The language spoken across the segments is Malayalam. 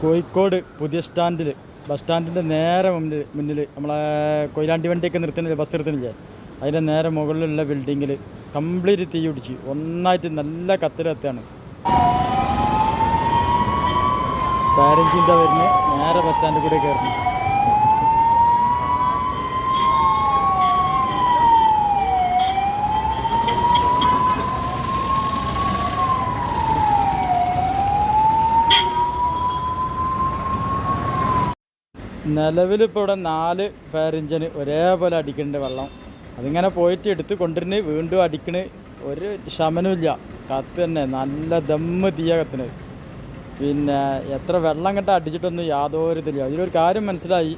കോഴിക്കോട് പുതിയ സ്റ്റാൻഡിൽ ബസ് സ്റ്റാൻഡിൻ്റെ നേരെ മുന്നിൽ നമ്മളെ കൊയിലാണ്ടി വണ്ടിയൊക്കെ നിർത്തുന്നില്ല, ബസ് നിർത്തുന്നില്ലേ, അതിൻ്റെ നേരെ മുകളിലുള്ള ബിൽഡിങ്ങിൽ കംപ്ലീറ്റ് തീ പിടിച്ച് ഒന്നായിട്ട് നല്ല കത്തിലെത്താണ്. പാരഞ്ചിൻ്റെ വരുന്ന നേരെ ബസ് സ്റ്റാൻഡിൽ കൂടെ കയറുന്നു. നിലവിലിപ്പോൾ ഇവിടെ 4 ഫയർ എഞ്ചിന് ഒരേപോലെ അടിക്കുന്നുണ്ട് വെള്ളം. അതിങ്ങനെ പോയിട്ട് എടുത്ത് കൊണ്ടുവരുന്ന് വീണ്ടും അടിക്കണ്, ഒരു ശമനമില്ല, കത്ത് തന്നെ നല്ല ദമ്മ് തീയ കത്തുന്നത്. പിന്നെ എത്ര വെള്ളം കണ്ട അടിച്ചിട്ടൊന്നും യാതൊരു ഇതില്ല. ഇതിലൊരു കാര്യം മനസ്സിലായി,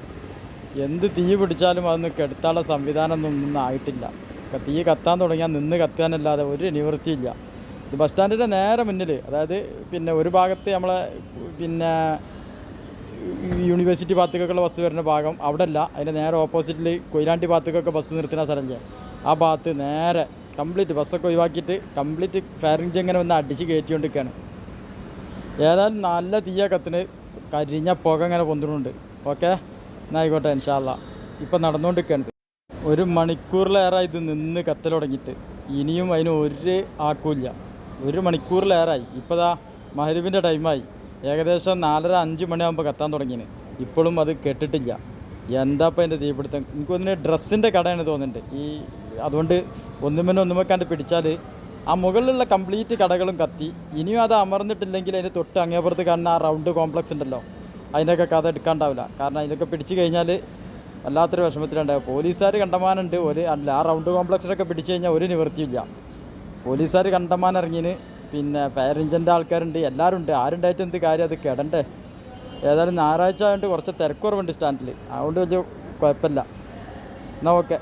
എന്ത് തീ പിടിച്ചാലും അതൊന്നും കെടുത്താനുള്ള സംവിധാനമൊന്നും ആയിട്ടില്ല. തീ കത്താൻ തുടങ്ങിയാൽ നിന്ന് കത്താനല്ലാതെ ഒരു നിവൃത്തിയില്ല. ഇത് ബസ് സ്റ്റാൻഡിൻ്റെ നേരെ മുന്നിൽ, അതായത് പിന്നെ ഒരു ഭാഗത്ത് നമ്മളെ പിന്നെ യൂണിവേഴ്സിറ്റി ഭാഗത്തേക്കൊക്കെയുള്ള ബസ് വരുന്ന ഭാഗം അവിടെ അല്ല, അതിൻ്റെ നേരെ ഓപ്പോസിറ്റിൽ കൊയിലാണ്ടി ഭാഗത്തേക്കൊക്കെ ബസ് നിർത്തുന്ന സ്ഥലമില്ലേ, ആ ഭാഗത്ത് നേരെ കംപ്ലീറ്റ് ബസ്സൊക്കെ ഒഴിവാക്കിയിട്ട് കംപ്ലീറ്റ് ഫയർ എഞ്ചിൻ ഇങ്ങനെ വന്ന് അടിച്ച് കയറ്റിക്കൊണ്ടിരിക്കുകയാണ്. ഏതായാലും നല്ല തീയ കത്തിന്, കരിഞ്ഞ പുക ഇങ്ങനെ പൊന്തുന്നുണ്ട്. ഓക്കെ, എന്നായിക്കോട്ടെ, ഇൻഷാ അല്ലാ. ഇപ്പം നടന്നുകൊണ്ടിരിക്കുകയാണ്. 1 മണിക്കൂറിലേറെ ഇത് നിന്ന് കത്തൽ തുടങ്ങിയിട്ട്, ഇനിയും അതിന് ഒരു ആക്കുമില്ല. 1 മണിക്കൂറിലേറായി. ഇപ്പോൾ ദാ മഗ്‌രിബിൻ്റെ ടൈമായി, ഏകദേശം 4:30-5 മണിയാകുമ്പോൾ കത്താൻ തുടങ്ങിന്, ഇപ്പോഴും അത് കെട്ടിട്ടില്ല. എന്താ ഇപ്പം അതിൻ്റെ തീപിടുത്തം? എനിക്കൊന്നിന് ഡ്രസ്സിൻ്റെ കടയാണ് തോന്നുന്നുണ്ട്. അതുകൊണ്ട് ഒന്നുമേ കണ്ട് പിടിച്ചാൽ ആ മുകളിലുള്ള കംപ്ലീറ്റ് കടകളും കത്തി. ഇനിയും അത് അമർന്നിട്ടില്ലെങ്കിൽ അതിന് തൊട്ട് അങ്ങേപ്പുറത്ത് കാണുന്ന ആ റൗണ്ട് കോംപ്ലക്സ് ഉണ്ടല്ലോ, അതിൻ്റെയൊക്കെ കഥ എടുക്കാണ്ടാവില്ല. കാരണം അതിലൊക്കെ പിടിച്ച് കഴിഞ്ഞാൽ വല്ലാത്തൊരു വിഷമത്തിലുണ്ടാവും. പോലീസുകാർ കണ്ടമാനുണ്ട്, ആ റൗണ്ട് കോംപ്ലക്സിലൊക്കെ പിടിച്ച് കഴിഞ്ഞാൽ ഒരു നിവൃത്തിയില്ല. പോലീസുകാർ കണ്ടമാനം ഇറങ്ങിന്, പിന്നെ ഫയർ എഞ്ചിൻ്റെ ആൾക്കാരുണ്ട്, എല്ലാവരും ഉണ്ട്. ആരുണ്ടായിട്ട് എന്ത് കാര്യം, അത് കിടണ്ടേ. ഏതായാലും ഞായറാഴ്ച ആയതുകൊണ്ട് കുറച്ച് തിരക്കുറവുണ്ട് സ്റ്റാൻഡിൽ, അതുകൊണ്ട് വലിയ കുഴപ്പമില്ല. എന്നാൽ ഓക്കെ.